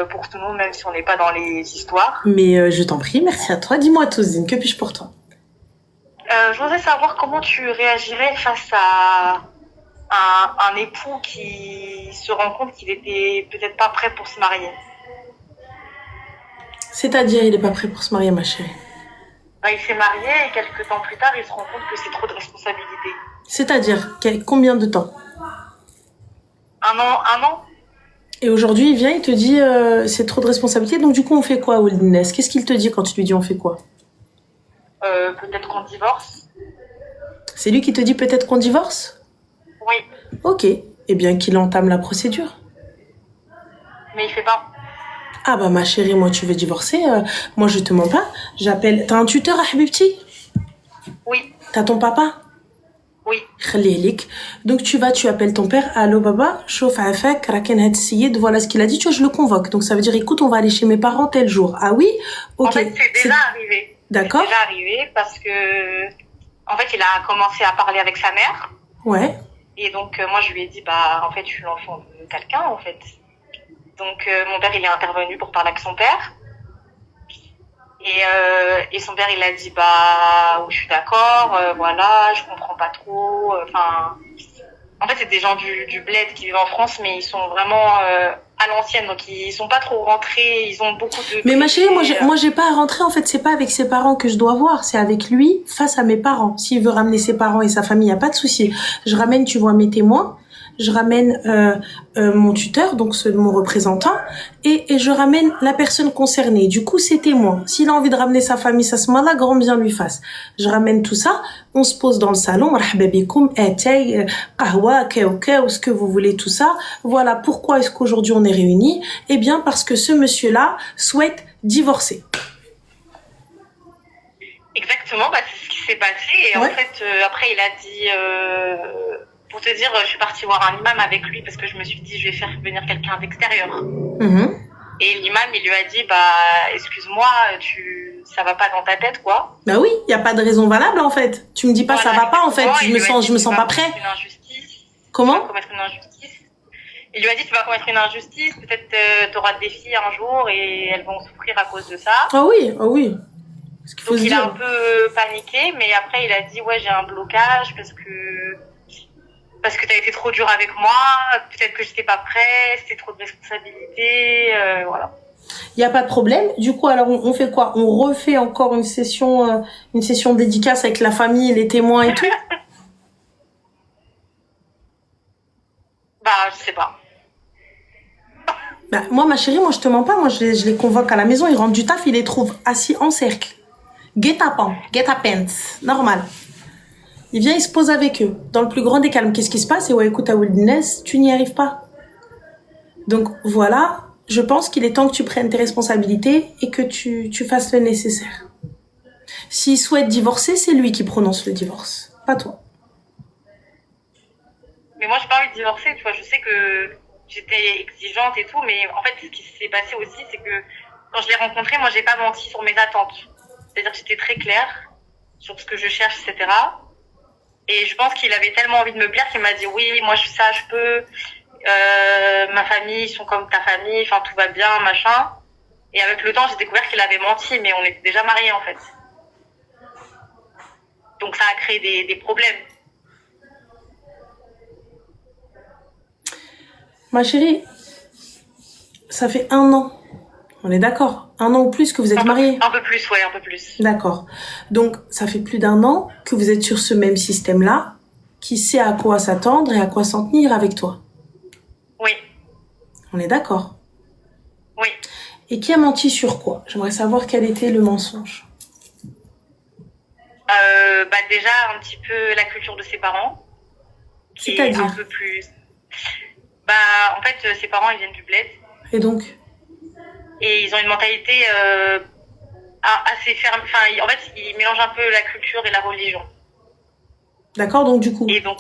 pour tout le monde, même si on n'est pas dans les histoires. Mais je t'en prie, merci à toi. Dis-moi tout, Zine, que puis-je pour toi? Je voudrais savoir comment tu réagirais face à un époux qui se rend compte qu'il était peut-être pas prêt pour se marier. C'est-à-dire, il est pas prêt pour se marier, ma chérie. Il s'est marié et quelques temps plus tard, il se rend compte que c'est trop de responsabilités. C'est-à-dire, combien de temps? Un an. Et aujourd'hui, il vient, il te dit c'est trop de responsabilité, donc du coup, on fait quoi, Wildness? Qu'est-ce qu'il te dit quand tu lui dis on fait quoi? Peut-être qu'on divorce. C'est lui qui te dit peut-être qu'on divorce? Oui. Ok. Eh bien, qu'il entame la procédure. Mais il fait pas. Ah bah ma chérie, moi tu veux divorcer, moi je te mens pas. J'appelle. T'as un tuteur à Habibti? Oui. T'as ton papa? Oui. Khalilik. Donc tu appelles ton père. Allô baba, chauffe afek, raken het siyid, voilà ce qu'il a dit, tu vois, je le convoque. Donc ça veut dire écoute, on va aller chez mes parents tel jour. Ah oui? Ok. En fait, c'est déjà arrivé. D'accord. C'est déjà arrivé parce que en fait, il a commencé à parler avec sa mère. Ouais. Et donc moi je lui ai dit en fait, je suis l'enfant de quelqu'un en fait. Donc mon père il est intervenu pour parler avec son père. Et son père il a dit oui, je suis d'accord, voilà, je comprends pas trop. En fait c'est des gens du bled qui vivent en France, mais ils sont vraiment à l'ancienne, donc ils sont pas trop rentrés, ils ont beaucoup de. Mais ma chérie, moi j'ai pas à rentrer, en fait c'est pas avec ses parents que je dois voir, c'est avec lui face à mes parents. S'il veut ramener ses parents et sa famille, y a pas de souci. Je ramène, tu vois, mes témoins. Je ramène mon tuteur, donc mon représentant, et je ramène la personne concernée. Du coup, c'est témoin. S'il a envie de ramener sa famille, ça se là, grand bien lui fasse. Je ramène tout ça, on se pose dans le salon, marhaba bikoum, atay, qahwa, kaou, ce que vous voulez, tout ça. Voilà pourquoi est-ce qu'aujourd'hui on est réunis. Eh bien, parce que ce monsieur-là souhaite divorcer. Exactement, c'est ce qui s'est passé. Et ouais. En fait, après, il a dit... pour te dire, je suis partie voir un imam avec lui parce que je me suis dit, je vais faire venir quelqu'un d'extérieur. Mmh. Et l'imam, il lui a dit, excuse-moi, ça va pas dans ta tête, quoi. Bah oui, y a pas de raison valable, en fait. Tu me dis pas, voilà, ça va pas, en fait. Je me sens pas prêt. Une injustice. Comment? Tu vas commettre une injustice. Il lui a dit, tu vas commettre une injustice, peut-être t'auras des filles un jour et elles vont souffrir à cause de ça. Ah oui, ah oui. Donc il a un peu paniqué, mais après il a dit, ouais, j'ai un blocage parce que t'as été trop dur avec moi, peut-être que j'étais pas prêt, c'était trop de responsabilités, voilà. Il y a pas de problème. Du coup, alors on fait quoi? On refait encore une session dédicace avec la famille, les témoins et tout? Je sais pas. Moi, ma chérie, moi je te mens pas, moi je les convoque à la maison, ils rentrent du taf, ils les trouvent assis en cercle. Guet-apens, normal. Il vient, il se pose avec eux. Dans le plus grand des calmes, qu'est-ce qui se passe? Et ouais, écoute, à Wilderness, tu n'y arrives pas. Donc voilà, je pense qu'il est temps que tu prennes tes responsabilités et que tu fasses le nécessaire. S'il souhaite divorcer, c'est lui qui prononce le divorce, pas toi. Mais moi, j'ai pas envie de divorcer, tu vois. Je sais que j'étais exigeante et tout, mais en fait, ce qui s'est passé aussi, c'est que quand je l'ai rencontré, moi, j'ai pas menti sur mes attentes. C'est-à-dire que j'étais très claire sur ce que je cherche, etc. Et je pense qu'il avait tellement envie de me plaire qu'il m'a dit oui, moi je peux, ma famille, ils sont comme ta famille, enfin tout va bien, machin. Et avec le temps, j'ai découvert qu'il avait menti, mais on était déjà mariés en fait. Donc ça a créé des problèmes. Ma chérie, ça fait 1 an. On est d'accord? 1 an ou plus que vous êtes mariés? Un peu plus, ouais, un peu plus. D'accord. Donc, ça fait plus d'1 an que vous êtes sur ce même système-là, qui sait à quoi s'attendre et à quoi s'en tenir avec toi. Oui. On est d'accord? Oui. Et qui a menti sur quoi? J'aimerais savoir quel était le mensonge. Déjà, un petit peu la culture de ses parents. C'est-à-dire? Un peu plus... en fait, ses parents, ils viennent du bled. Et donc? Et ils ont une mentalité assez ferme. Enfin, en fait, ils mélangent un peu la culture et la religion. D'accord, donc du coup. Et donc,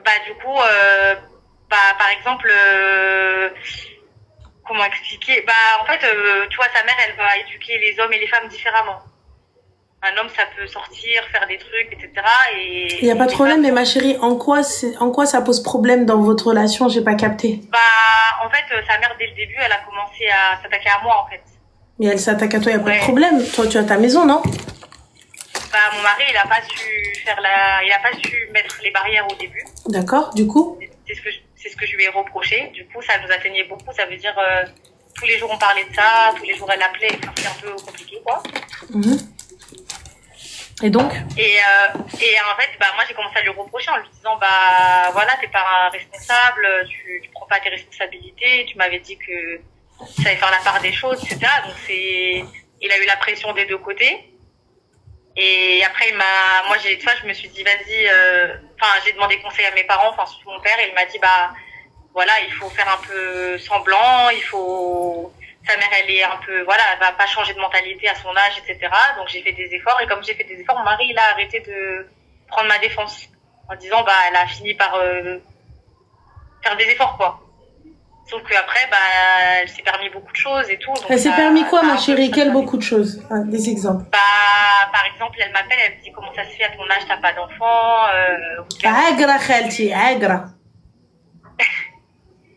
par exemple, comment expliquer? En fait, tu vois, sa mère, elle va éduquer les hommes et les femmes différemment. Un homme, ça peut sortir, faire des trucs, etc. Il n'y a pas de problème, mais ma chérie, en quoi ça pose problème dans votre relation? J'ai pas capté. Bah, en fait, sa mère, dès le début, elle a commencé à s'attaquer à moi, en fait. Mais elle s'attaque à toi, il n'y a pas de Ouais. problème. Toi, tu as ta maison, non? Bah, mon mari, il a pas su mettre les barrières au début. D'accord, du coup? C'est ce que je lui ai reproché. Du coup, ça nous atteignait beaucoup. Ça veut dire, tous les jours, on parlait de ça. Tous les jours, elle appelait. Enfin, c'était un peu compliqué, quoi. Mhm. Et donc? Et en fait, bah, moi, j'ai commencé à lui reprocher en lui disant, bah, voilà, t'es pas responsable, tu prends pas tes responsabilités, tu m'avais dit que tu savais faire la part des choses, etc. Donc il a eu la pression des deux côtés. Et après, je me suis dit, vas-y, j'ai demandé conseil à mes parents, enfin, surtout mon père, et il m'a dit, bah, voilà, il faut faire un peu semblant, sa mère, elle est un peu, voilà, elle va pas changer de mentalité à son âge, etc. Donc j'ai fait des efforts, et comme j'ai fait des efforts, mon mari, il a arrêté de prendre ma défense. En disant, bah, elle a fini par faire des efforts, quoi. Sauf qu'après, bah, elle s'est permis beaucoup de choses et tout. Donc elle s'est permis quoi, ma chérie? Quel beaucoup de choses? Des exemples. Bah, par exemple, elle m'appelle, elle me dit, comment ça se fait à ton âge, t'as pas d'enfant, Agra, khalti, agra.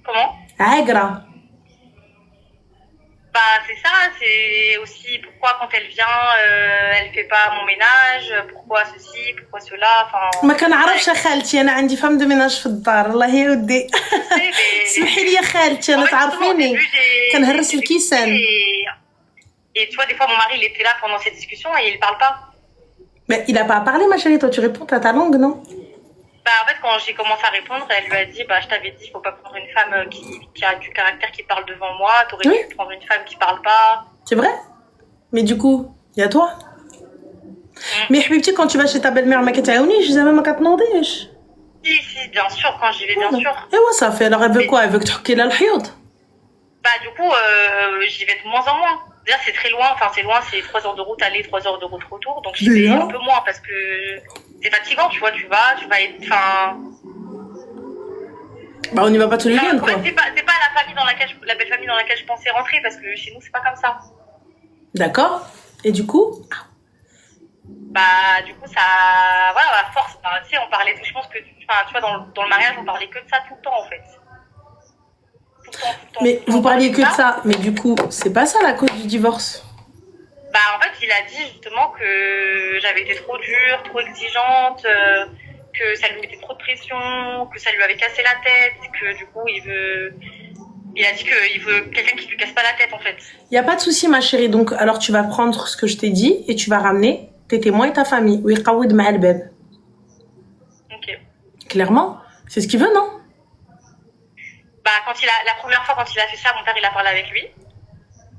Comment? Agra. Bah, c'est ça, c'est aussi pourquoi quand elle vient, elle fait pas mon ménage, pourquoi ceci, pourquoi cela, enfin... ما كنعرفش خالتي، انا عندي فم دو ميناج في الدار، الله يودي. سمحي لي يا خالتي، انا تعرفيني كنهرس الكيسان. Et tu vois, des fois, mon mari, il était là pendant cette discussion et il parle pas. Mais il a pas à parler, ma chérie, toi tu réponds, t'as ta langue, non? Bah, en fait, quand j'ai commencé à répondre, elle lui a dit, bah, je t'avais dit, faut pas prendre une femme qui a du caractère qui parle devant moi, t'aurais dû prendre une femme qui parle pas. C'est vrai? Mais du coup, il y a toi. Mais Habibti, quand tu vas chez ta belle-mère, ma kataouni, je disais même à katnandéch. Si, bien sûr, quand j'y vais, bien sûr. Et ouais, ça fait, alors elle veut quoi? Elle veut que tu recules la l'hiout? Bah, du coup, j'y vais de moins en moins. D'ailleurs, c'est très loin, c'est loin, c'est 3 heures de route aller, 3 heures de route retour, donc j'y vais un peu moins parce que c'est fatigant, tu vois, tu vas être, Bah, on y va pas tous les week-ends, quoi. C'est pas la belle famille dans laquelle je pensais rentrer parce que chez nous, c'est pas comme ça. D'accord. Et du coup? Bah, du coup, ça, voilà, à force, bah, tu sais, on parlait, je pense que, tu vois, dans le mariage, on parlait que de ça tout le temps, en fait. Tout le temps. Mais vous parliez que de ça, mais du coup, c'est pas ça la cause du divorce? Bah, en fait, il a dit justement que j'avais été trop dure, trop exigeante, que ça lui mettait trop de pression, que ça lui avait cassé la tête, que du coup, il a dit qu'il veut quelqu'un qui lui casse pas la tête, en fait. Y a pas de souci, ma chérie. Donc, alors, tu vas prendre ce que je t'ai dit et tu vas ramener tes témoins et ta famille. Oui, qawid ma al-bab. Ok. Clairement, c'est ce qu'il veut, non? Bah, la première fois, quand il a fait ça, mon père, il a parlé avec lui.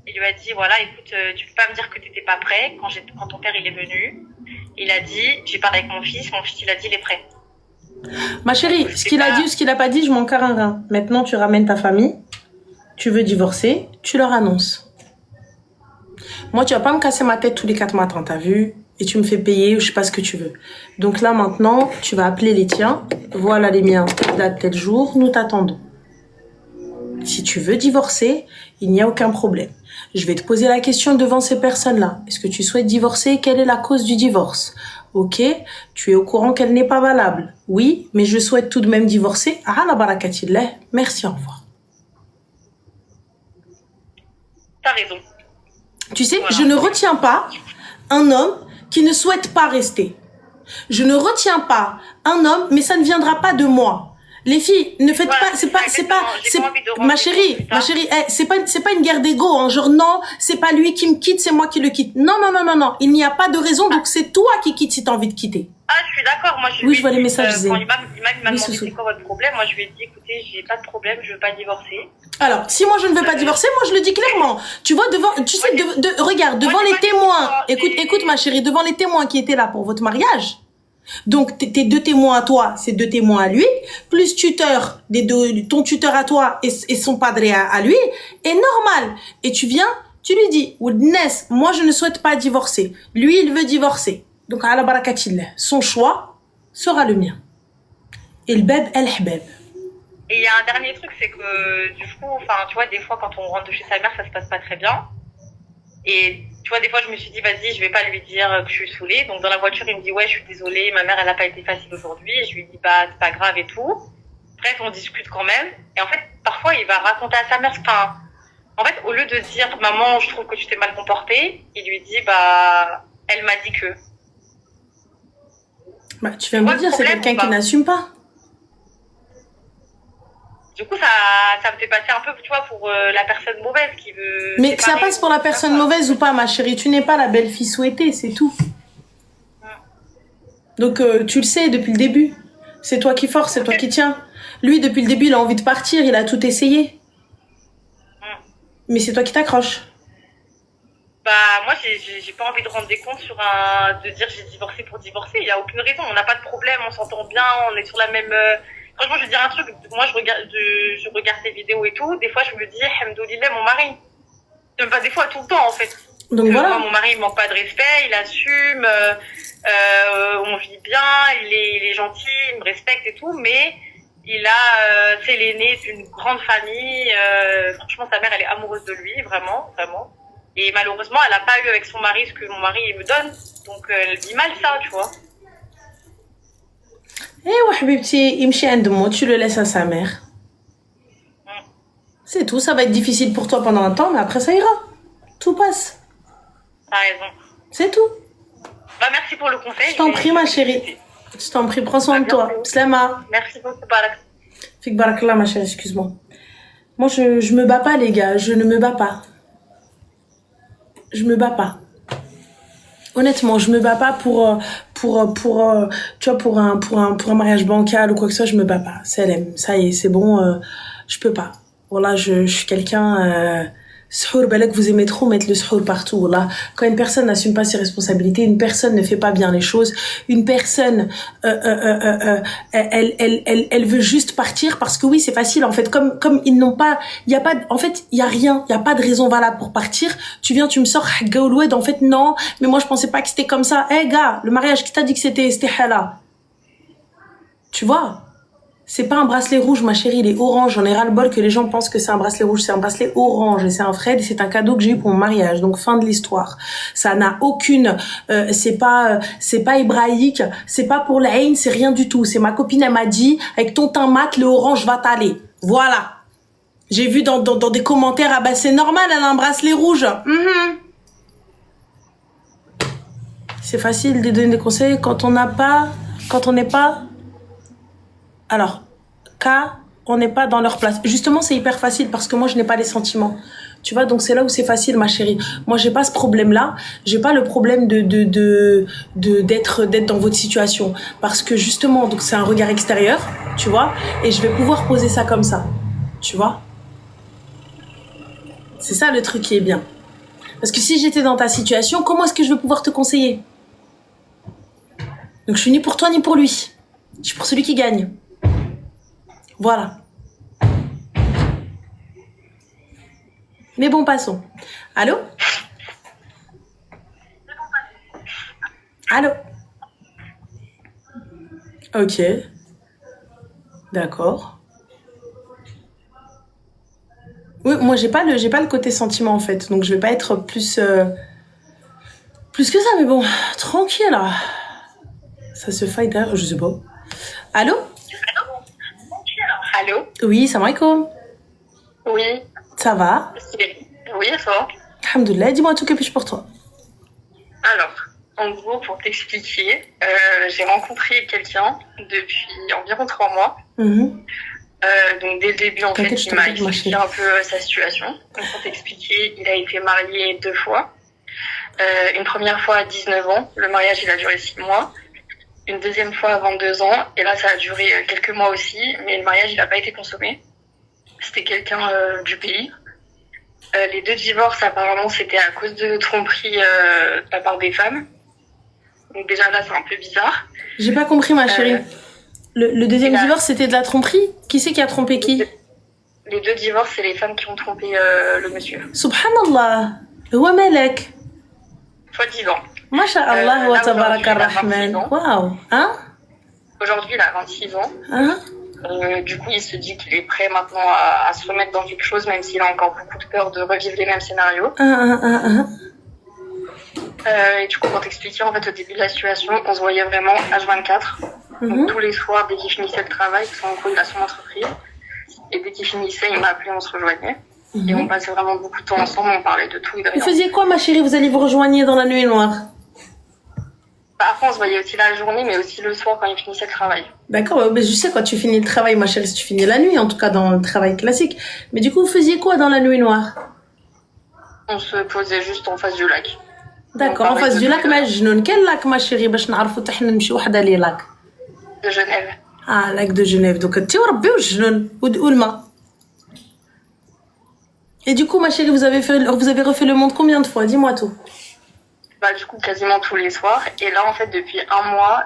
Il lui a dit, voilà, écoute, tu peux pas me dire que t'étais pas prêt. Quand ton père, il est venu, il a dit, j'ai parlé avec mon fils, il a dit, il est prêt. Ma chérie, ce qu'il a dit ou ce qu'il a pas dit, je m'en carre un rein. Maintenant, tu ramènes ta famille, tu veux divorcer, tu leur annonces. Moi, tu vas pas me casser ma tête tous les 4 matins, t'as vu? Et tu me fais payer ou je sais pas ce que tu veux. Donc là, maintenant, tu vas appeler les tiens. Voilà les miens, telle date, tel jour, nous t'attendons. Si tu veux divorcer, il n'y a aucun problème. Je vais te poser la question devant ces personnes-là. Est-ce que tu souhaites divorcer? Quelle est la cause du divorce? Ok, tu es au courant qu'elle n'est pas valable. Oui, mais je souhaite tout de même divorcer. Ah, la barakatillah. Merci, au revoir. T'as raison. Tu sais, voilà. Je ne retiens pas un homme qui ne souhaite pas rester. Je ne retiens pas un homme, mais ça ne viendra pas de moi. Les filles, ne faites pas, ma chérie, c'est pas une guerre d'ego, hein, genre non, c'est pas lui qui me quitte, c'est moi qui le quitte. Non, il n'y a pas de raison, donc c'est toi qui quittes si t'as envie de quitter. Ah, je suis d'accord, moi je vois les messages, quand il m'a demandé c'est quoi votre problème, moi je lui ai dit, écoutez, j'ai pas de problème, je veux pas divorcer. Alors, si moi je ne veux pas divorcer, moi je le dis clairement. Tu vois, regarde, devant les témoins, écoute ma chérie, devant les témoins qui étaient là pour votre mariage, donc tes 2 témoins à toi, c'est 2 témoins à lui, plus tuteur ton tuteur à toi et son padre à lui, est normal. Et tu viens, tu lui dis, Oudnes, moi je ne souhaite pas divorcer. Lui, il veut divorcer. Donc ala barakatillah, son choix sera le mien. Et le beb el hbeb. Et il y a un dernier truc, c'est que du coup, tu vois, des fois quand on rentre de chez sa mère, ça se passe pas très bien. Et tu vois, des fois, je me suis dit, vas-y, je vais pas lui dire que je suis saoulée. Donc, dans la voiture, il me dit, ouais, je suis désolée, ma mère, elle a pas été facile aujourd'hui. Et je lui dis, bah, c'est pas grave et tout. Bref, on discute quand même. Et en fait, parfois, il va raconter à sa mère, enfin, en fait, au lieu de dire, maman, je trouve que tu t'es mal comportée, il lui dit, bah, elle m'a dit que. Bah, tu viens de me dire, c'est quelqu'un qui n'assume pas. Du coup, ça me fait passer un peu, tu vois, pour la personne mauvaise qui veut... Mais que ça passe pour la personne mauvaise ou pas, ma chérie, tu n'es pas la belle-fille souhaitée, c'est tout. Donc, tu le sais depuis le début. C'est toi qui force, c'est toi qui tiens. Lui, depuis le début, il a envie de partir, il a tout essayé. Mais c'est toi qui t'accroches. Bah, moi, j'ai pas envie de rendre des comptes de dire j'ai divorcé pour divorcer. Il y a aucune raison, on n'a pas de problème, on s'entend bien, on est sur la même... Franchement, je vais dire un truc. Moi, je regarde tes vidéos et tout. Des fois, je me dis, Alhamdoulilah, mon mari. Même pas des fois, tout le temps, en fait. Donc voilà. Moi, mon mari, il manque pas de respect, il assume, on vit bien, il est gentil, il me respecte et tout, mais c'est l'aîné d'une grande famille. Franchement, sa mère, elle est amoureuse de lui, vraiment, vraiment. Et malheureusement, elle a pas eu avec son mari ce que mon mari me donne. Donc, elle vit mal ça, tu vois. Eh ouais, Habibti, imshi andemo, tu le laisses à sa mère. C'est tout, ça va être difficile pour toi pendant un temps, mais après ça ira. Tout passe. T'as raison. C'est tout. Bah, merci pour le conseil. Je t'en prie, ma chérie. Je t'en prie, prends soin de toi. Slama. Merci beaucoup, Barak. Fik barakallah, ma chérie, excuse-moi. Moi, je me bats pas, les gars. Je ne me bats pas. Je me bats pas. Honnêtement, je me bats pas pour tu vois, pour un mariage bancal ou quoi que ce soit, je me bats pas. Ça y est, c'est bon, je peux pas. Voilà, je suis quelqu'un, Shour, balak, vous aimez trop mettre le shour partout. Voilà. Quand une personne n'assume pas ses responsabilités, une personne ne fait pas bien les choses, une personne, elle veut juste partir parce que oui, c'est facile, en fait. Comme ils n'ont pas, il y a pas, en fait, il y a rien, il y a pas de raison valable pour partir. Tu viens, tu me sors, Gaouloued, en fait, non, mais moi, je pensais pas que c'était comme ça. Eh, gars, le mariage, qui t'a dit que c'était hala? Tu vois? C'est pas un bracelet rouge, ma chérie, il est orange. J'en ai ras-le-bol que les gens pensent que c'est un bracelet rouge. C'est un bracelet orange et c'est un Fred et c'est un cadeau que j'ai eu pour mon mariage. Donc, fin de l'histoire. Ça n'a aucune, c'est pas hébraïque, c'est pas pour la haine, c'est rien du tout. C'est ma copine, elle m'a dit, avec ton teint mat, le orange va t'aller. Voilà. J'ai vu dans des commentaires, ah bah c'est normal, elle a un bracelet rouge. C'est facile de donner des conseils quand on n'est pas, alors, on n'est pas dans leur place. Justement, c'est hyper facile parce que moi, je n'ai pas les sentiments. Tu vois, donc c'est là où c'est facile, ma chérie. Moi, j'ai pas ce problème-là. J'ai pas le problème d'être dans votre situation. Parce que justement, donc c'est un regard extérieur, tu vois, et je vais pouvoir poser ça comme ça. Tu vois? C'est ça le truc qui est bien. Parce que si j'étais dans ta situation, comment est-ce que je vais pouvoir te conseiller? Donc je suis ni pour toi ni pour lui. Je suis pour celui qui gagne. Voilà. Mais bon, passons. Allô? Allô? Ok. D'accord. Oui, moi j'ai pas le côté sentiment en fait, donc je vais pas être plus que ça, mais bon, tranquille là. Ça se faille derrière, je sais pas. Allô? Allô? Oui, salam alaikum. Oui. Ça va? Oui, et toi? Alhamdoulilah, dis-moi tout que puis-je pour toi? Alors, en gros, pour t'expliquer, j'ai rencontré quelqu'un depuis environ 3 mois. Donc dès le début, en fait, il m'a expliqué un peu sa situation. Donc pour t'expliquer, il a été marié 2 fois. Une première fois à 19 ans, le mariage il a duré 6 mois. Une deuxième fois à 22 ans, et là ça a duré quelques mois aussi, mais le mariage il n'a pas été consommé. C'était quelqu'un du pays. Les 2 divorces apparemment c'était à cause de tromperie de la part des femmes. Donc déjà là c'est un peu bizarre. J'ai pas compris ma chérie. Le deuxième divorce c'était de la tromperie? Qui c'est qui a trompé qui? Les 2 divorces c'est les femmes qui ont trompé le monsieur. Subhanallah. Wa malak. Soi-disant. Masha'Allah wa tabaraka rahman. Waouh. Hein? Aujourd'hui, il a 26 ans. Du coup, il se dit qu'il est prêt maintenant à se remettre dans quelque chose, même s'il a encore beaucoup de peur de revivre les mêmes scénarios. Et du coup, pour t'expliquer, en fait, au début de la situation, on se voyait vraiment H24. Donc, tous les soirs, dès qu'il finissait le travail, parce qu'en gros, il a son entreprise. Et dès qu'il finissait, il m'appelait, on se rejoignait. Et on passait vraiment beaucoup de temps ensemble, on parlait de tout et de rien. Vous faisiez quoi, ma chérie? Vous allez vous rejoindre dans la nuit noire? Après, on se voyait aussi la journée, mais aussi le soir quand il finissait le travail. D'accord, mais je sais quand tu finis le travail, ma chérie, si tu finis la nuit, en tout cas dans le travail classique. Mais du coup, vous faisiez quoi dans la nuit noire? On se posait juste en face du lac. D'accord, en face du lac Majnoun. Quel lac, ma chérie, باش نعرفوا حتى حنا نمشيو وحده لي lac? De Genève. Ah, lac de Genève. Donc, tu وربي وجنون والما. Et du coup, ma chérie, vous avez refait le monde combien de fois? Dis-moi tout. Bah, du coup, quasiment tous les soirs. Et là, en fait, depuis un mois,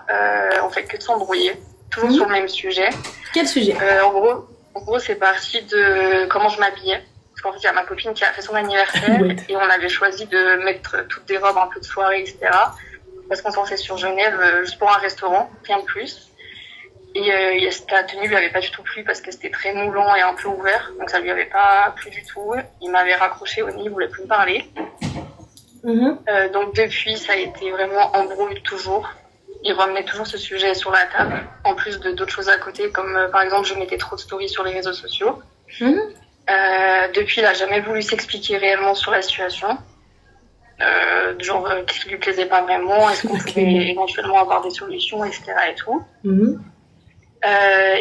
on fait que de s'embrouiller. Toujours sur le même sujet. Quel sujet? En gros, c'est parti de comment je m'habillais. Parce qu'en fait, il y a ma copine qui a fait son anniversaire. Et on avait choisi de mettre toutes des robes un peu de soirée, etc. Parce qu'on s'en fait sur Genève, juste pour un restaurant, rien de plus. Et la tenue lui avait pas du tout plu parce que c'était très moulant et un peu ouvert. Donc ça lui avait pas plu du tout. Il m'avait raccroché au nez, il voulait plus me parler. Donc depuis, ça a été vraiment embrouille toujours. Il remenait toujours ce sujet sur la table, en plus de d'autres choses à côté, comme par exemple je mettais trop de stories sur les réseaux sociaux. Depuis, il a jamais voulu s'expliquer réellement sur la situation. Qu'est-ce qui lui plaisait pas vraiment, est-ce qu'on pouvait éventuellement avoir des solutions, etc. et tout.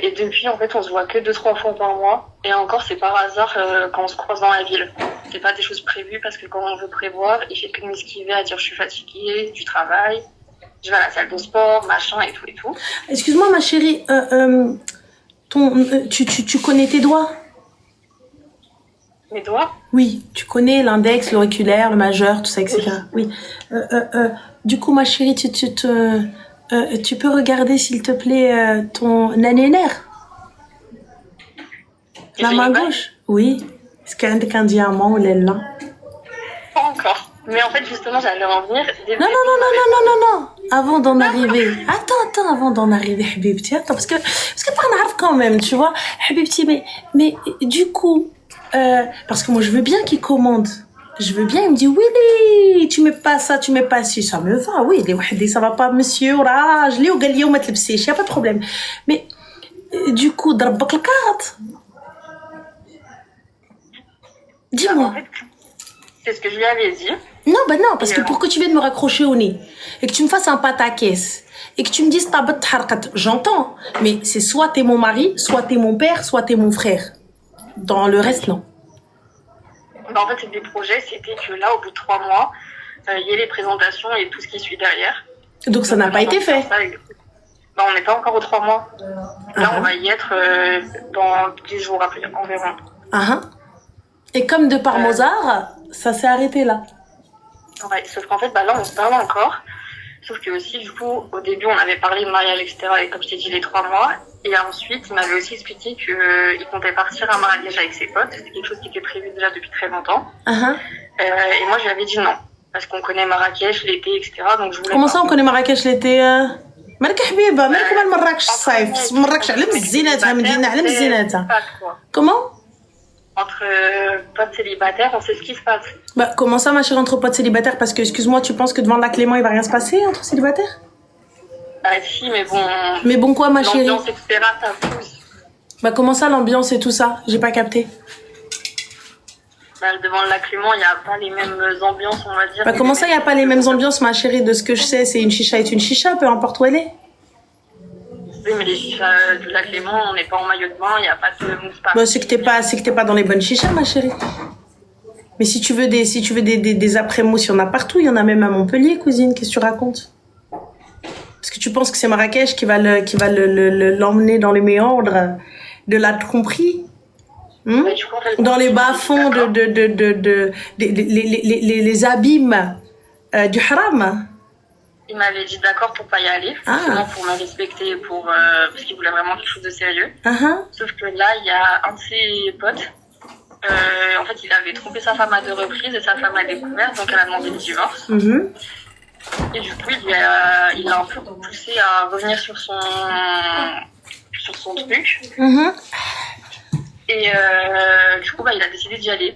Et depuis, en fait, on se voit que 2-3 fois par mois. Et encore, c'est par hasard quand on se croise dans la ville. C'est pas des choses prévues parce que quand on veut prévoir, il fait que de m'esquiver à dire je suis fatiguée du travail, je vais à la salle de sport, machin et tout et tout. Excuse-moi, ma chérie, tu connais tes doigts? Mes doigts? Oui, tu connais l'index, l'auriculaire, le majeur, tout ça, etc. Oui. Du coup, ma chérie, tu peux regarder, s'il te plaît, ton annénaire? La main gauche? Oui. Est-ce qu'il y a un diamant ou là? Pas encore. Mais en fait, justement, j'allais en venir. Non. Avant d'en arriver. Attends, avant d'en arriver, Habibti. Attends, parce que pas grave quand même, tu vois. Habibti, mais du coup, parce que moi, je veux bien qu'il commande. Je veux bien, il me dit, oui, tu mets pas ça, tu mets pas ci, ça me va, oui, ça va pas, monsieur, je l'ai au galier, ou mettre le psy, y a pas de problème. Mais, du coup, ضربك الكارت. Dis-moi. En fait, c'est ce que je lui avais dit. Non, parce que pour que tu viennes me raccrocher au nez, et que tu me fasses un pataquès, et que tu me dises, j'entends, mais c'est soit t'es mon mari, soit t'es mon père, soit t'es mon frère. Dans le reste, non. En fait, c'est des projets, c'était que là, au bout de 3 mois, il y ait les présentations et tout ce qui suit derrière. Donc ça n'a pas été fait. On n'est pas encore aux 3 mois. Là, on va y être dans 10 jours après, environ. Et comme de par Mozart, ça s'est arrêté là. Ouais, sauf qu'en fait, là, on se parle encore. Sauf que aussi, du coup, au début, on avait parlé de mariage, etc. Et comme je t'ai dit, les 3 mois. Et ensuite, il m'avait aussi expliqué qu'il comptait partir à Marrakech avec ses potes. C'était quelque chose qui était prévu déjà depuis très longtemps. Et moi, je lui avais dit non. Parce qu'on connaît Marrakech l'été, etc. Donc je voulais Comment ça, on connaît Marrakech l'été مالك حبيبة مالك ومال مراكش الصيف مراكش على مزيناتها مدينة على مزيناتها. Comment? Entre potes célibataires, on sait ce qui se passe. Comment ça, ma chérie, entre potes célibataires? Parce que, excuse-moi, tu penses que devant la Clément, il va rien se passer entre célibataires? Si, mais bon... Mais bon quoi, ma chérie? L'ambiance, etc., ça pousse. Comment ça, l'ambiance et tout ça? J'ai pas capté. Devant le lac Léman, il n'y a pas les mêmes ambiances, on va dire. Comment ça, il n'y a pas les mêmes ambiances, ma chérie? De ce que je sais, c'est une chicha est une chicha, peu importe où elle est. Oui, mais les chichas du lac Léman, on n'est pas en maillot de bain, il n'y a pas de mousse partout. C'est que t'es pas dans les bonnes chichas, ma chérie. Mais si tu veux des après-mousses, il y en a partout. Il y en a même à Montpellier, cousine. Qu'est-ce que tu racontes? Est-ce que tu penses que c'est Marrakech qui va l'emmener dans les méandres de la tromperie? Dans les bas-fonds les abîmes du haram? Il m'avait dit d'accord pour pas y aller, justement pour me respecter, parce qu'il voulait vraiment quelque chose de sérieux. Sauf que là, il y a un de ses potes. En fait, il avait trompé sa femme à 2 reprises et sa femme a découvert, donc elle a demandé le divorce. Et du coup, il a un peu poussé à revenir sur son truc. Et du coup, il a décidé d'y aller.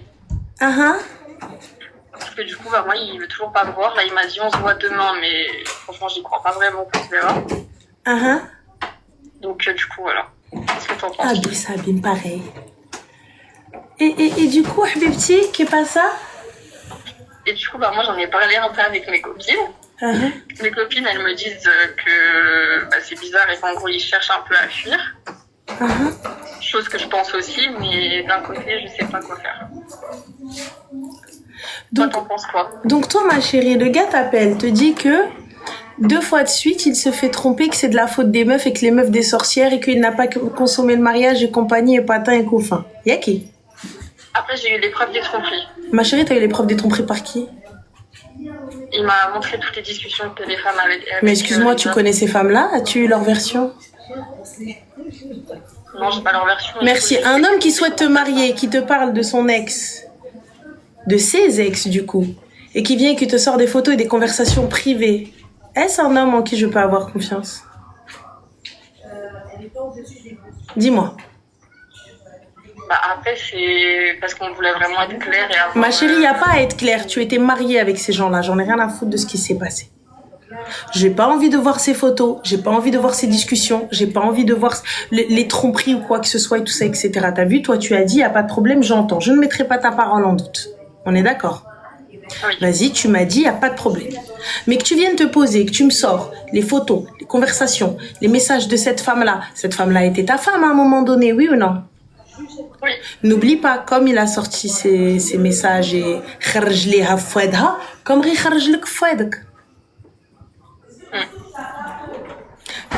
que du coup, bah, moi, il veut toujours pas me voir. Là, il m'a dit, on se voit demain, mais franchement, j'y crois pas vraiment qu'on se verra. Donc, du coup, voilà. Qu'est-ce que t'en penses? Ah, bien ça, bien pareil. Et du coup, Habibti, qu'est-ce pas ça? Et du coup, bah, moi, j'en ai parlé un peu avec mes copines. Mes copines, elles me disent que bah, c'est bizarre et qu'en gros, ils cherchent un peu à fuir. Chose que je pense aussi, mais d'un côté, je sais pas quoi faire. Donc, toi, t'en penses quoi? Donc toi, ma chérie, le gars t'appelle, te dit que 2 fois de suite, il se fait tromper, que c'est de la faute des meufs et que les meufs des sorcières et qu'il n'a pas consommé le mariage et compagnie et patin et couffin. Yaki. Après, j'ai eu les preuves des tromperies. Ma chérie, t'as eu les preuves des tromperies par qui? Il m'a montré toutes les discussions que les femmes avaient. Mais excuse-moi, tu connais ces femmes-là? As-tu eu leur version? Non, j'ai pas leur version. Merci. Un homme qui souhaite te marier, qui te parle de son ex, de ses ex du coup, et qui vient et qui te sort des photos et des conversations privées, est-ce un homme en qui je peux avoir confiance? Dis-moi. Bah après, c'est parce qu'on voulait vraiment être clair et avoir... Ma chérie, il n'y a pas à être clair. Tu étais mariée avec ces gens-là. J'en ai rien à foutre de ce qui s'est passé. J'ai pas envie de voir ces photos. J'ai pas envie de voir ces discussions. J'ai pas envie de voir les tromperies ou quoi que ce soit et tout ça, etc. T'as vu, toi, tu as dit, il n'y a pas de problème, j'entends. Je ne mettrai pas ta parole en doute. On est d'accord? Oui. Vas-y, tu m'as dit, il n'y a pas de problème. Mais que tu viennes te poser, que tu me sors les photos, les conversations, les messages de cette femme-là. Cette femme-là était ta femme à un moment donné, oui ou non? Oui. N'oublie pas, comme il a sorti ces messages et kharj liha fouedha, comme ri kharj lek fouedek.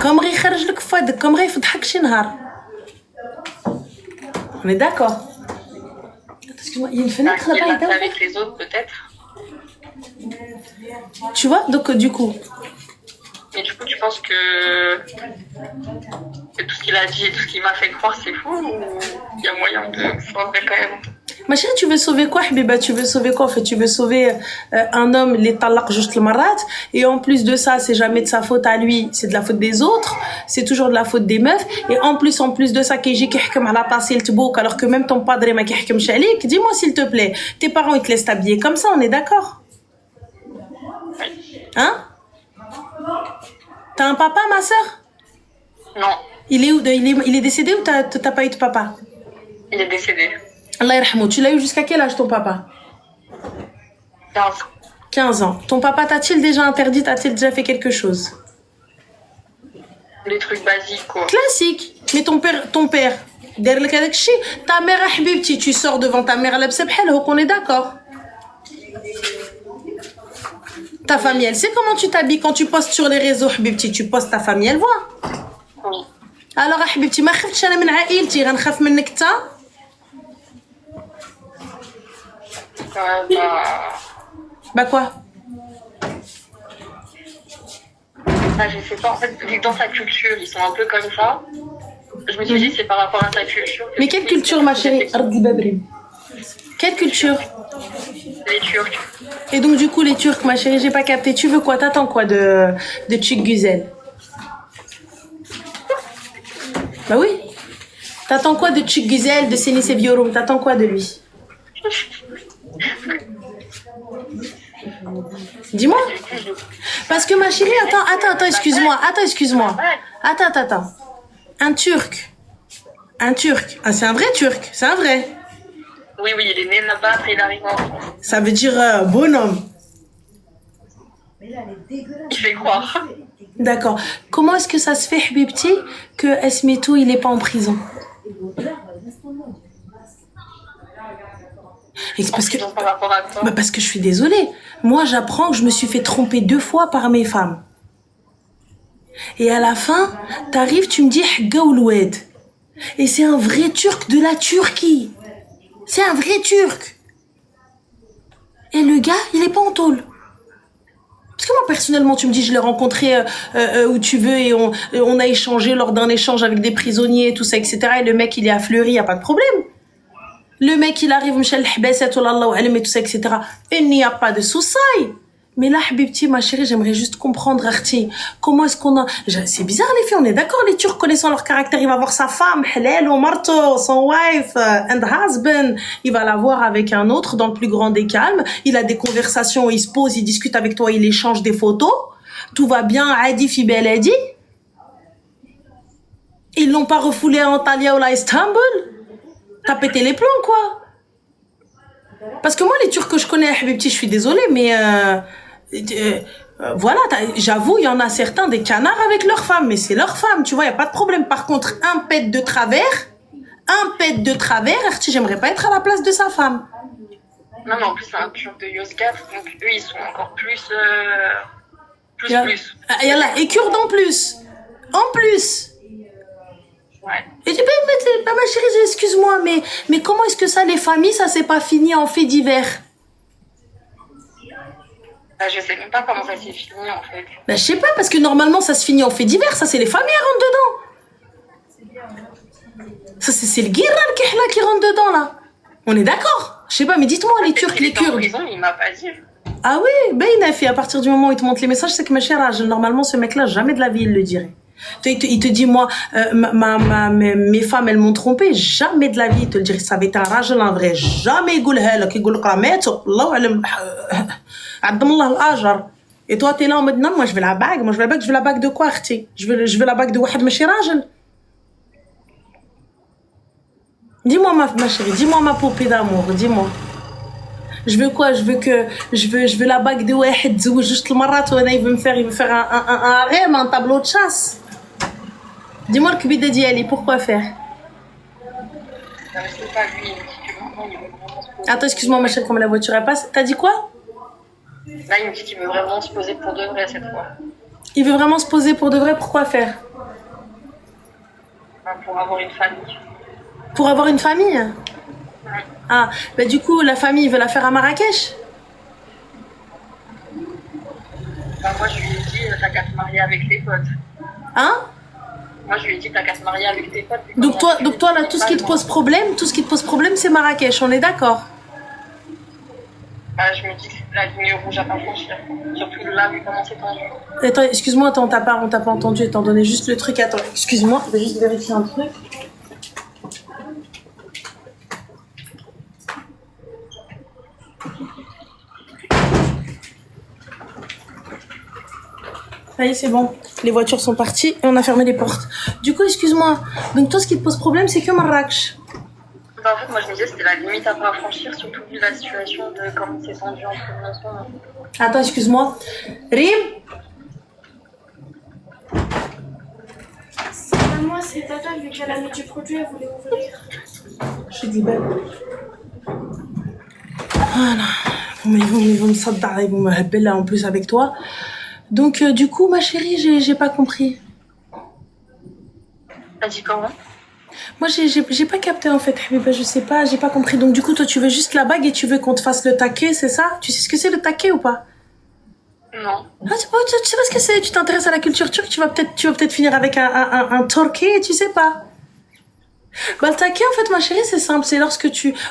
Comme ri kharj lek fouedek, comme ri fdhak shi nahar. On est d'accord? Excuse-moi, il y a une fenêtre Il là-bas. l'a fait avec les autres, peut-être. Tu vois, donc du coup. Et du coup, tu penses que tout ce qu'il a dit et tout ce qu'il m'a fait croire, c'est fou ou il y a moyen de sauver quand même? Ma chérie, tu veux sauver quoi, Habiba? Tu veux sauver quoi? En fait, tu veux sauver un homme, les talaq juste le marat, et en plus de ça, c'est jamais de sa faute à lui, c'est de la faute des autres, c'est toujours de la faute des meufs, et en plus de ça, qu'il يحكم على طاسيل تبوك, alors que même ton padre ma يحكمش عليك, dis-moi s'il te plaît, tes parents ils te laissent t'habiller comme ça, on est d'accord? Hein? T'as un papa, ma sœur? Non, Il est où? Il est décédé ou t'as pas eu de papa? il est décédé. Allah yarhamou. Tu l'as eu jusqu'à quel âge ton papa? 15. 15 ans. Ton papa t'a-t-il déjà interdit? T'a-t-il déjà fait quelque chose? Les trucs basiques, quoi. Classique. Mais ton père, derrière le kadakchi, ta mère, Habibti, tu sors devant ta mère, on est d'accord? Ta famille, elle sait comment tu t'habilles quand tu postes sur les réseaux, Habibti. Tu postes, ta famille, elle voit. Oui. Alors, Habibti, ma khafetch ana min aïlti, ghankhaf minnek ta. Bah quoi? Ah, je sais pas, en fait, vu que dans sa culture, ils sont un peu comme ça, je me suis dit c'est par rapport à sa culture. Mais quelle culture, ma chérie? Quelle culture? Les Turcs. Et donc du coup les Turcs, ma chérie, j'ai pas capté. Tu veux quoi? T'attends quoi de Chick Güzel? Bah oui. T'attends quoi de Chick Güzel, de Seni Seviorum? T'attends quoi de lui? Dis-moi. Parce que ma chérie, attends, excuse-moi. Attends. Un Turc. Ah, c'est un vrai Turc, c'est un vrai. Oui, il est né là-bas, après il arrive en France. Ça veut dire bonhomme. Il fait croire. D'accord. Comment est-ce que ça se fait, Habibti, que Esmetou, il est pas en prison? Et c'est parce que, par rapport à quoi? bah parce que je suis désolée. Moi, j'apprends que je me suis fait tromper 2 fois par mes femmes. Et à la fin, t'arrives, tu me dis Gaouloued. Et c'est un vrai Turc de la Turquie. C'est un vrai Turc. Et le gars, il est pas en tôle. Parce que moi, personnellement, tu me dis, je l'ai rencontré où tu veux et on a échangé lors d'un échange avec des prisonniers et tout ça, etc. Et le mec, il est à Fleury, y a pas de problème. Le mec, il arrive, Michel Hbesset, et tout ça, etc. Il n'y a pas de souci. Mais là, Habibti, ma chérie, j'aimerais juste comprendre, Arti, comment est-ce qu'on a... C'est bizarre, les filles, on est d'accord, les Turcs connaissant leur caractère, il va voir sa femme, halal ou marto, son wife, and husband, il va la voir avec un autre dans le plus grand des calmes, il a des conversations, il se pose, il discute avec toi, il échange des photos, tout va bien, Adi fi beladi. Ils l'ont pas refoulé à Antalya ou à Istanbul. T'as pété les plombs, quoi. Parce que moi, les Turcs que je connais, Habibti, je suis désolée, mais voilà, j'avoue, il y en a certains des canards avec leurs femmes, mais c'est leur femme, tu vois, il y a pas de problème. Par contre, un pet de travers, Arti, j'aimerais pas être à la place de sa femme. Non, mais en plus, c'est un Turc de Yozgat, donc eux, ils sont encore plus. Yallah, et kurde en plus. En plus. Ouais. Et tu peux, ma chérie, excuse-moi, mais comment est-ce que ça, les familles, ça s'est pas fini en fait divers? Je sais même pas comment ça s'est fini, en fait. Je sais pas, parce que normalement, ça se finit en fait divers, ça, c'est les familles qui rentrent dedans. Ça, c'est le guiran qui rentre dedans, là. On est d'accord? Je sais pas, mais dites-moi, les Turcs, les Kurdes. Il m'a pas dit. Ah oui, ben il a fait, à partir du moment où il te montre les messages, c'est que ma chère, normalement, ce mec-là, jamais de la vie, il le dirait. Il te dit, moi, mes femmes, elles m'ont trompé. Jamais de la vie, il te le dirait. Ça avait été un rajal en vrai. Jamais il dit, et toi, t'es là en mode, non, moi, je veux la bague. Moi, je veux la bague de quoi, Arti? Je veux la bague de Wahed Machi Rajal. Dis-moi, ma chérie, dis-moi ma poupée d'amour, dis-moi. Je veux quoi? Je veux la bague de Wahed Zou, juste le marat, il veut me faire un harem, un tableau de chasse. Dis-moi le kbida d'Yali, pourquoi faire? Je sais pas, lui, il me dit que maintenant, il veut vraiment se poser. Attends, excuse-moi, ma chérie, comme la voiture elle passe. T'as dit quoi? Là, il me dit qu'il veut vraiment se poser pour de vrai cette fois. Il veut vraiment se poser pour de vrai, pourquoi faire? Pour avoir une famille. Pour avoir une famille? Ouais. Ah, bah du coup, la famille, il veut la faire à Marrakech? Moi, je lui ai dit, t'as qu'à te marier avec tes potes. Hein? Moi, je lui ai dit, t'as qu'à te marier avec tes potes. Donc toi, là, tout ce qui te pose problème, c'est Marrakech, on est d'accord? Je me dis que c'est la ligne rouge à pas franchir. Surtout là, vu comment c'est tendu. Attends, excuse-moi, on t'a pas entendu, étant donné juste le truc. Attends, excuse-moi, je vais juste vérifier un truc. Ça y est, c'est bon. Les voitures sont parties et on a fermé les portes. Du coup, excuse-moi. Donc toi, ce qui te pose problème, c'est que Marrakech. En fait, moi, je me disais, c'était la limite à pas franchir, surtout vu la situation de comment c'est tendu entre nous en ce moment. Attends, excuse-moi. Rim? C'est moi, c'est Tata, vu qu'elle a mis du produit, elle voulait ouvrir. Je dis ben. Voilà. Ils vont me sadda, ils vont me habiller là en plus avec toi. Donc, du coup, ma chérie, j'ai pas compris. T'as dit comment? Moi, j'ai pas capté en fait, Habiba, je sais pas, j'ai pas compris. Donc, du coup, toi, tu veux juste la bague et tu veux qu'on te fasse le taquet, c'est ça? Tu sais ce que c'est le taquet ou pas? Non. Ah, tu sais pas ce que c'est? Tu t'intéresses à la culture turque, tu vas peut-être finir avec un torqué, tu sais pas? Bah, le taquet, en fait, ma chérie, c'est simple. C'est lorsque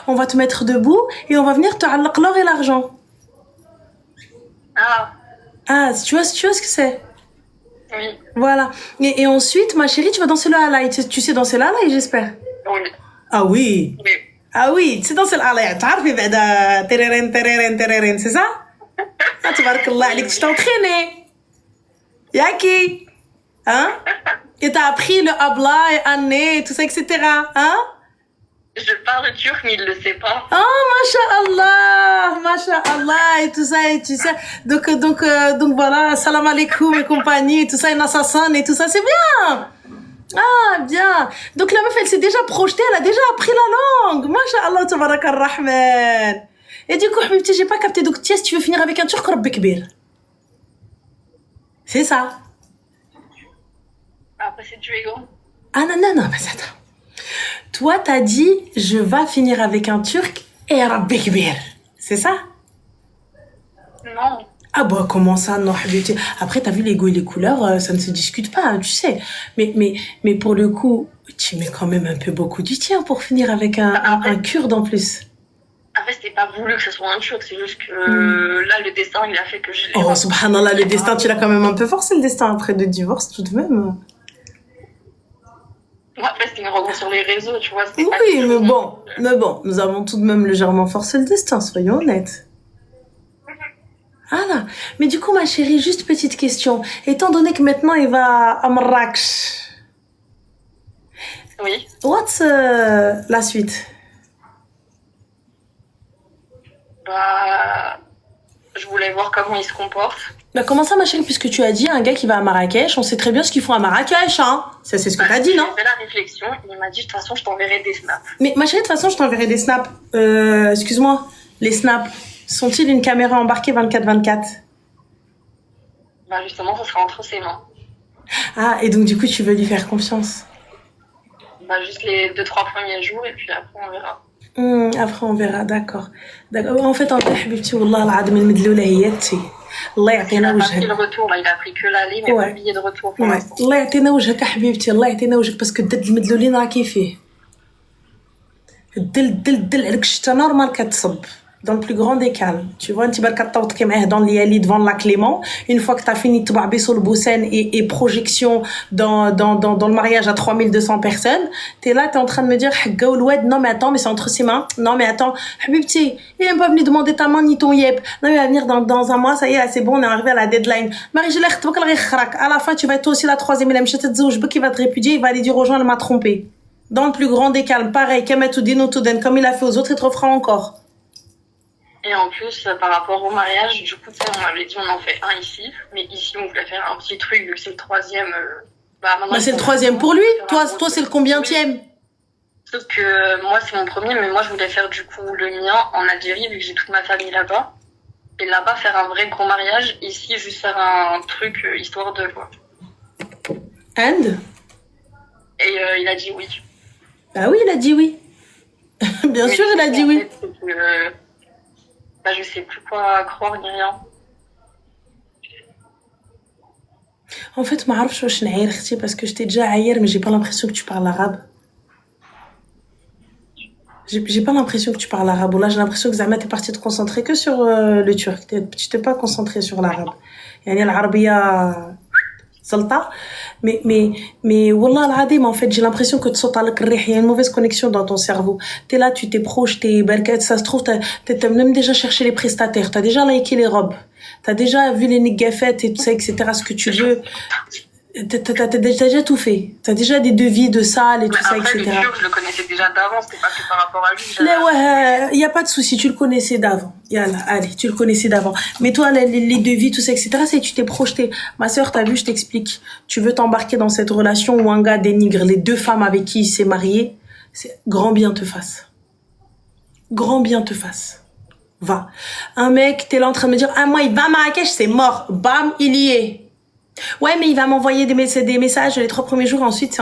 on va te mettre debout et on va venir te allaq l'or et l'argent. Ah, tu vois ce que c'est? Oui. Voilà. Et ensuite, ma chérie, tu vas danser le halay. Tu sais danser le halay, j'espère? Oui. Ah oui. Oui. Ah oui, tu sais danser le halay. Tu sais, بعد tereren, c'est ça? Ah, tabarakallah عليك, tu t'es entraîné. Yaki. Hein? Et t'as appris le habla et anné, tout ça, etc. Hein? Je parle turc, mais il le sait pas. Oh, masha'Allah, et tout ça, et tu sais. Donc voilà, salam alaikum et compagnie, et tout ça, une assassin et tout ça, c'est bien. Ah, bien. Donc la meuf, elle s'est déjà projetée, elle a déjà appris la langue. Masha'Allah, tabarak ar-Rahman. Et du coup, Habibti, j'ai pas capté. Donc, tiens, si tu veux finir avec un turc, Rabbi Kbir. C'est ça. Après, c'est Duego. Ah non, mais attends. Toi, t'as dit, je vais finir avec un turc et Rabbi Kbir. C'est ça? Non. Ah bah, comment ça, non, Habibti? Après, t'as vu les goûts et les couleurs, ça ne se discute pas, hein, tu sais. Mais pour le coup, tu mets quand même un peu beaucoup du tien pour finir avec un kurde en plus. En fait, c'était pas voulu que ce soit un turc, c'est juste que là, le destin, il a fait que je l'ai. Oh, subhanallah, le destin, tu l'as quand même un peu forcé, le destin, après le divorce, tout de même. Après, c'était une rencontre sur les réseaux, tu vois. Oui, mais bon, nous avons tout de même légèrement forcé le destin, soyons honnêtes. Ah là, mais du coup, ma chérie, juste petite question. Étant donné que maintenant, il va à Marrakech, Oui. what's la suite? Bah, je voulais voir comment il se comporte. Bah, comment ça, ma chérie, puisque tu as dit un gars qui va à Marrakech, on sait très bien ce qu'ils font à Marrakech, hein. Ça, c'est ce que t'as dit, non? J'ai fait la réflexion, il m'a dit, de toute façon, je t'enverrai des snaps. Mais ma chérie, de toute façon, je t'enverrai des snaps. Excuse-moi, les snaps, sont-ils une caméra embarquée 24/24? Bah, justement, ça sera entre ses mains. Ah, et donc du coup, tu veux lui faire confiance? Bah, juste les 2-3 premiers jours, et puis après, on verra. Après, on verra, d'accord. D'accord. En fait, حبيبتي والله العظيم المدلولة هي انتي. الله Il يعطينا a pas pris وجهك. le retour, là, il a pris que l'aller, mais pas le billet de retour pour Ouais. l'instant. الله يعطينا وجهك يا حبيبتي، الله يعطينا وجهك باسكو الدد المدلولين راه كيفيه. الدل عليك الشتا نورمال كتصب. Dans le plus grand des calmes. Tu vois, tu vas كتطوطكي معاه dans l'Iali devant la Clément. Une fois que t'as fini تبع بيسو البوسان et projection dans le mariage à 3200 personnes, t'es là, t'es en train de me dire حقا والواد, non mais attends, mais c'est entre ses mains. Non mais attends, حبيبتي, il est même pas venu demander ta main ni ton yep. Non, il va venir dans un mois, ça y est, là, c'est bon, on est arrivé à la deadline. Marie, je l'ai خطبك الله يخرك. À la fin, tu vas être toi aussi la troisième, il a مشات تتزوج بك, il va te répudier, il va aller dire aux gens, elle m'a trompé. Dans le plus grand des calmes, pareil, Kemet ou Dino Touden, comme il a fait aux autres, il te refera encore. Et en plus, par rapport au mariage, du coup, tu sais, on m'avait dit on en fait un ici, mais ici, on voulait faire un petit truc, vu que c'est le troisième. Maintenant, C'est le troisième pour lui. Toi, c'est le combientième? Sauf que moi, c'est mon premier, mais moi, je voulais faire du coup le mien en Algérie, vu que j'ai toute ma famille là-bas. Et là-bas, faire un vrai gros mariage. Ici, juste faire un truc histoire de quoi. And? Et il a dit oui. Bah oui, il a dit oui. Bien sûr, il a dit oui. Bah, je sais plus quoi croire ni rien. En fait, ما عرفش واش نعاير اختي parce que j'étais déjà ailleurs mais j'ai pas l'impression que tu parles arabe. J'ai pas l'impression que tu parles arabe. Là, j'ai l'impression que Zama t'es partie te concentrer que sur le turc. Tu t'es pas concentré sur l'arabe. يعني العربية سلطة. Mais والله العظيم, en fait, j'ai l'impression que tu sautes عليك الريح. Il y a une mauvaise connexion dans ton cerveau. T'es là, tu t'es projeté, barkat, ça se trouve, t'as même déjà cherché les prestataires, t'as déjà liké les robes, t'as déjà vu les nigafettes et tout ça, etc., ce que tu veux. T'as déjà tout fait. T'as déjà des devis de salles et tout ça, après, etc. le turc, je le connaissais déjà d'avant, c'était pas que par rapport à lui. Là, ouais, y a pas de souci, tu le connaissais d'avant. Yallah, allez, tu le connaissais d'avant. Mais toi, les devis, tout ça, etc., c'est tu t'es projeté. Ma sœur, t'as vu, je t'explique. Tu veux t'embarquer dans cette relation où un gars dénigre les deux femmes avec qui il s'est marié, c'est grand bien te fasse. Grand bien te fasse. Va. Un mec, t'es là en train de me dire, ah, moi, il va à Marrakech, c'est mort. Bam, il y est. Ouais, mais il va m'envoyer des messages les 3 premiers jours, ensuite,